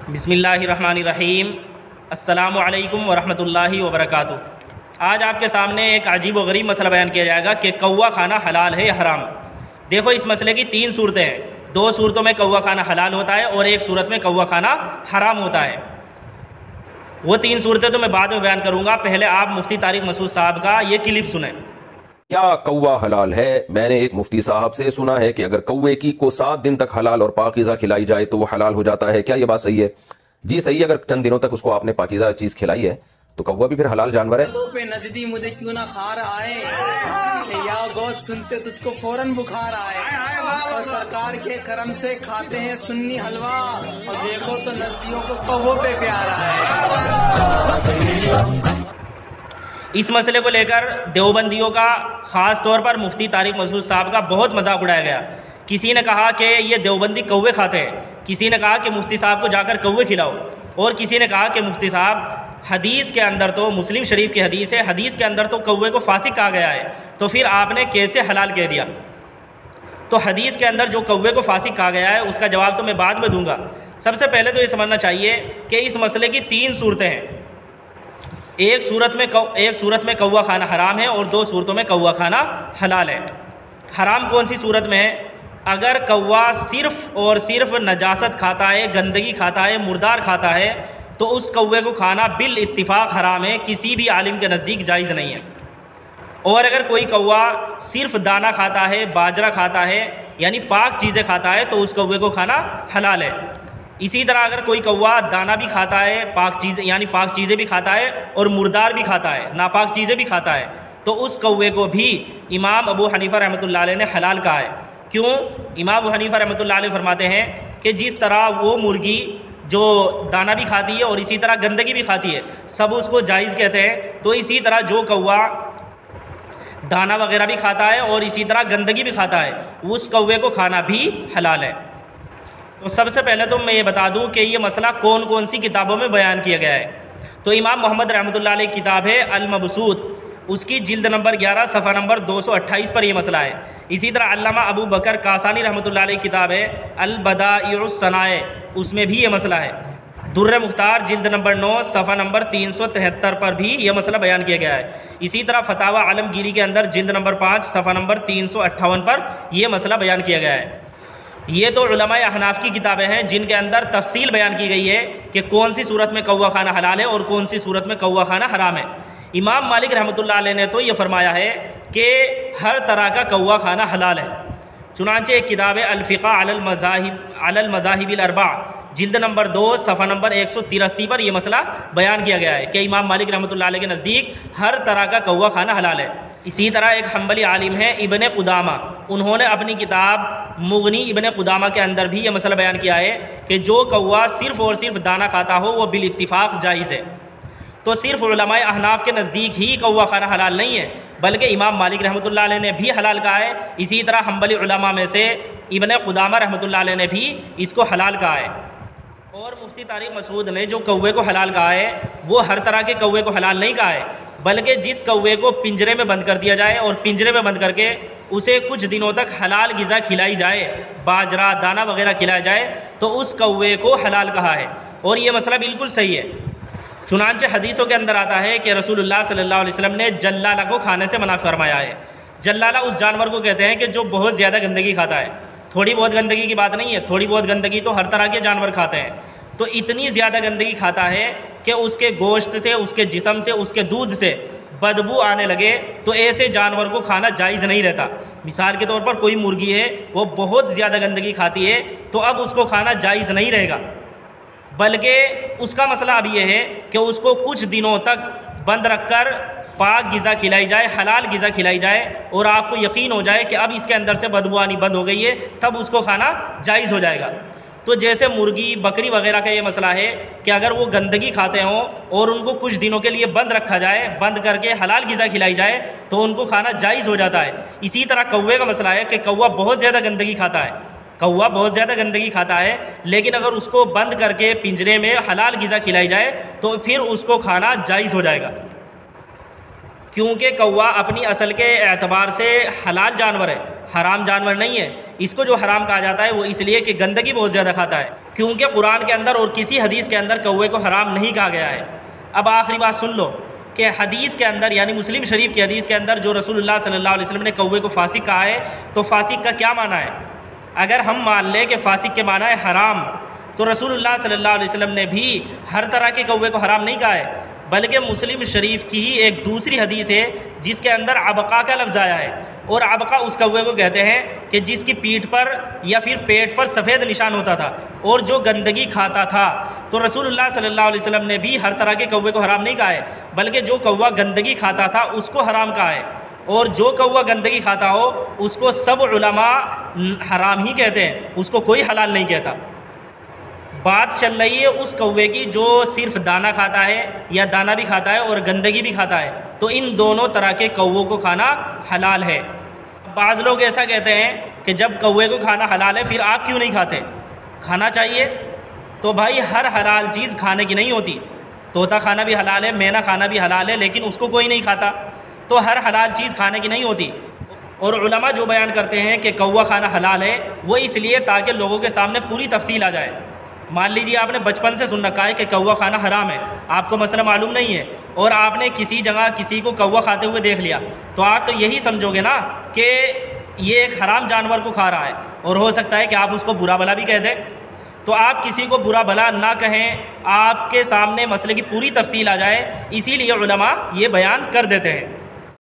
بسم اللہ الرحمن الرحیم۔ السلام علیکم ورحمۃ اللہ وبرکاتہ۔ آج آپ کے سامنے ایک عجیب و غریب مسئلہ بیان کیا جائے گا کہ کوا کھانا حلال ہے یا حرام۔ دیکھو، اس مسئلے کی 3 صورتیں ہیں۔ 2 صورتوں میں کوا کھانا حلال ہوتا ہے اور 1 صورت میں کوا کھانا حرام ہوتا ہے۔ وہ 3 صورتیں تو میں بعد میں بیان کروں گا، پہلے آپ مفتی طارق مسعود صاحب کا یہ کلپ سنیں۔ کیا کوا حلال ہے؟ میں نے ایک مفتی صاحب سے سنا ہے کہ اگر کوے کی کو 7 دن تک حلال اور پاکیزہ کھلائی جائے تو وہ حلال ہو جاتا ہے۔ کیا یہ بات صحیح ہے؟ جی صحیح ہے، اگر چند دنوں تک اس کو آپ نے پاکیزہ چیز کھلائی ہے تو کوا بھی پھر حلال جانور ہے۔ تو پہ نجدی مجھے کیوں نہ خار آئے کہ یا گوشت سنتے تجھ کو فوراً بخار آئے، اور سرکار کے کرم سے کھاتے ہیں سنی حلوہ، اور دیکھو تو نجدیوں کو کوے پہ پیار آئے۔ اس مسئلے کو لے کر دیوبندیوں کا، خاص طور پر مفتی طارق مسعود صاحب کا بہت مذاق اڑایا گیا۔ کسی نے کہا کہ یہ دیوبندی کوے کھاتے ہیں، کسی نے کہا کہ مفتی صاحب کو جا کر کوے کھلاؤ، اور کسی نے کہا کہ مفتی صاحب حدیث کے اندر تو مسلم شریف کی حدیث ہے، حدیث کے اندر تو کوے کو فاسق کہا گیا ہے، تو پھر آپ نے کیسے حلال کہہ دیا؟ تو حدیث کے اندر جو کوے کو فاسق کہا گیا ہے اس کا جواب تو میں بعد میں دوں گا۔ سب سے پہلے تو یہ سمجھنا چاہیے کہ اس مسئلے کی 3 صورتیں ہیں۔ ایک صورت میں کوا کھانا حرام ہے اور 2 صورتوں میں کوا کھانا حلال ہے۔ حرام کون سی صورت میں ہے؟ اگر کوا صرف اور صرف نجاست کھاتا ہے، گندگی کھاتا ہے، مردار کھاتا ہے، تو اس کوے کو کھانا بالاتفاق حرام ہے، کسی بھی عالم کے نزدیک جائز نہیں ہے۔ اور اگر کوئی کوا صرف دانہ کھاتا ہے، باجرہ کھاتا ہے، یعنی پاک چیزیں کھاتا ہے، تو اس کوے کو کھانا حلال ہے۔ اسی طرح اگر کوئی کوا دانہ بھی کھاتا ہے، پاک چیزیں بھی کھاتا ہے، اور مردار بھی کھاتا ہے، ناپاک چیزیں بھی کھاتا ہے، تو اس کوے کو بھی امام ابو حنیفہ رحمۃ اللہ علیہ نے حلال کہا ہے۔ کیوں؟ امام ابو حنیفہ رحمۃ اللہ علیہ فرماتے ہیں کہ جس طرح وہ مرغی جو دانہ بھی کھاتی ہے اور اسی طرح گندگی بھی کھاتی ہے، سب اس کو جائز کہتے ہیں، تو اسی طرح جو کوا دانہ وغیرہ بھی کھاتا ہے اور اسی طرح گندگی بھی کھاتا ہے، اس کوے کو کھانا بھی حلال ہے۔ تو سب سے پہلے تو میں یہ بتا دوں کہ یہ مسئلہ کون کون سی کتابوں میں بیان کیا گیا ہے۔ تو امام محمد رحمۃ اللہ علیہ کی کتاب ہے المبسوط، اس کی جلد نمبر 11 صفحہ نمبر 228 پر یہ مسئلہ ہے۔ اسی طرح علامہ ابو بکر کاسانی رحمۃ اللہ علیہ کی کتاب ہے البدائع الصنائع، اس میں بھی یہ مسئلہ ہے۔ در مختار جلد نمبر 9 صفحہ نمبر 373 پر بھی یہ مسئلہ بیان کیا گیا ہے۔ اسی طرح فتاوی عالمگیری کے اندر جلد نمبر 5 صفحہ نمبر 358 پر یہ مسئلہ بیان کیا گیا ہے۔ یہ تو علماء احناف کی کتابیں ہیں جن کے اندر تفصیل بیان کی گئی ہے کہ کون سی صورت میں کوا کھانا حلال ہے اور کون سی صورت میں کوا کھانا حرام ہے۔ امام مالک رحمۃ اللہ علیہ نے تو یہ فرمایا ہے کہ ہر طرح کا کوا کھانا حلال ہے۔ چنانچہ ایک کتاب ہے الفقہ علی المذاہب الاربع، جلد نمبر 2 صفحہ نمبر 183 پر یہ مسئلہ بیان کیا گیا ہے کہ امام مالک رحمۃ اللہ علیہ کے نزدیک ہر طرح کا کوا کھانا حلال ہے۔ اسی طرح ایک حنبلی عالم ہے ابن قدامہ، انہوں نے اپنی کتاب مغنی ابن قدامہ کے اندر بھی یہ مسئلہ بیان کیا ہے کہ جو کوا صرف اور صرف دانہ کھاتا ہو وہ بالاتفاق جائز ہے۔ تو صرف علماء احناف کے نزدیک ہی کوا کھانا حلال نہیں ہے، بلکہ امام مالک رحمۃ اللہ علیہ نے بھی حلال کہا ہے۔ اسی طرح حنبلی علماء میں سے ابن قدامہ رحمۃ اللہ علیہ نے بھی اس کو حلال کہا ہے۔ اور مفتی طارق مسعود نے جو کوے کو حلال کہا ہے وہ ہر طرح کے کوے کو حلال نہیں کہا ہے، بلکہ جس کوے کو پنجرے میں بند کر دیا جائے اور پنجرے میں بند کر کے اسے کچھ دنوں تک حلال غذا کھلائی جائے، باجرہ دانہ وغیرہ کھلایا جائے، تو اس کوے کو حلال کہا ہے، اور یہ مسئلہ بالکل صحیح ہے۔ چنانچہ حدیثوں کے اندر آتا ہے کہ رسول اللہ صلی اللہ علیہ وسلم نے جلالہ کو کھانے سے منع فرمایا ہے۔ جلالہ اس جانور کو کہتے ہیں کہ جو بہت زیادہ گندگی کھاتا ہے۔ تھوڑی بہت گندگی کی بات نہیں ہے، تھوڑی بہت گندگی تو ہر طرح کے جانور کھاتے ہیں، تو اتنی زیادہ گندگی کھاتا ہے کہ اس کے گوشت سے، اس کے جسم سے، اس کے دودھ سے بدبو آنے لگے، تو ایسے جانور کو کھانا جائز نہیں رہتا۔ مثال کے طور پر کوئی مرغی ہے، وہ بہت زیادہ گندگی کھاتی ہے، تو اب اس کو کھانا جائز نہیں رہے گا، بلکہ اس کا مسئلہ اب یہ ہے کہ اس کو کچھ دنوں تک بند رکھ کر پاک غذا کھلائی جائے، حلال غذا کھلائی جائے، اور آپ کو یقین ہو جائے کہ اب اس کے اندر سے بدبو آنی بند ہو گئی ہے، تب اس کو کھانا جائز ہو جائے گا۔ تو جیسے مرغی، بکری وغیرہ کا یہ مسئلہ ہے کہ اگر وہ گندگی کھاتے ہوں اور ان کو کچھ دنوں کے لیے بند رکھا جائے، بند کر کے حلال غذا کھلائی جائے، تو ان کو کھانا جائز ہو جاتا ہے۔ اسی طرح کوے کا مسئلہ ہے کہ کوا بہت زیادہ گندگی کھاتا ہے، کوا بہت زیادہ گندگی کھاتا ہے، لیکن اگر اس کو بند کر کے پنجرے میں حلال غذا کھلائی جائے تو پھر اس کو کھانا جائز ہو جائے گا، کیونکہ کوا اپنی اصل کے اعتبار سے حلال جانور ہے، حرام جانور نہیں ہے۔ اس کو جو حرام کہا جاتا ہے وہ اس لیے کہ گندگی بہت زیادہ کھاتا ہے۔ کیونکہ قرآن کے اندر اور کسی حدیث کے اندر کوے کو حرام نہیں کہا گیا ہے۔ اب آخری بات سن لو کہ حدیث کے اندر یعنی مسلم شریف کی حدیث کے اندر جو رسول اللہ صلی اللہ علیہ وسلم نے کوے کو فاسق کہا ہے تو فاسق کا کیا معنی ہے؟ اگر ہم مان لیں کہ فاسق کے معنی ہے حرام، تو رسول اللہ صلی اللہ علیہ وسلم نے بھی ہر طرح کے کوے کو حرام نہیں کہا ہے، بلکہ مسلم شریف کی ہی ایک دوسری حدیث ہے جس کے اندر عبقا کا لفظ آیا ہے، اور عبقا اس کوے کو کہتے ہیں کہ جس کی پیٹھ پر یا پھر پیٹ پر سفید نشان ہوتا تھا اور جو گندگی کھاتا تھا۔ تو رسول اللہ صلی اللہ علیہ وسلم نے بھی ہر طرح کے کوے کو حرام نہیں کہا ہے، بلکہ جو کوا گندگی کھاتا تھا اس کو حرام کہا ہے، اور جو کوا گندگی کھاتا ہو اس کو سب علماء حرام ہی کہتے ہیں، اس کو کوئی حلال نہیں کہتا۔ بات چل رہی ہے اس کوے کی جو صرف دانہ کھاتا ہے یا دانہ بھی کھاتا ہے اور گندگی بھی کھاتا ہے، تو ان دونوں طرح کے کووں کو کھانا حلال ہے۔ بعض لوگ ایسا کہتے ہیں کہ جب کوے کو کھانا حلال ہے پھر آپ کیوں نہیں کھاتے؟ کھانا چاہیے۔ تو بھائی ہر حلال چیز کھانے کی نہیں ہوتی، طوطا کھانا بھی حلال ہے، مینا کھانا بھی حلال ہے، لیکن اس کو کوئی نہیں کھاتا، تو ہر حلال چیز کھانے کی نہیں ہوتی۔ اور علماء جو بیان کرتے ہیں کہ کوا کھانا حلال ہے وہ اس لیے تاکہ لوگوں کے سامنے پوری تفصیل آ جائے۔ مان لیجیے آپ نے بچپن سے سن رکھا ہے کہ کوا کھانا حرام ہے، آپ کو مسئلہ معلوم نہیں ہے، اور آپ نے کسی جگہ کسی کو کوا کھاتے ہوئے دیکھ لیا، تو آپ تو یہی سمجھو گے نا کہ یہ ایک حرام جانور کو کھا رہا ہے، اور ہو سکتا ہے کہ آپ اس کو برا بھلا بھی کہہ دیں۔ تو آپ کسی کو برا بھلا نہ کہیں، آپ کے سامنے مسئلے کی پوری تفصیل آ جائے، اسی لیے علماء یہ بیان کر دیتے ہیں۔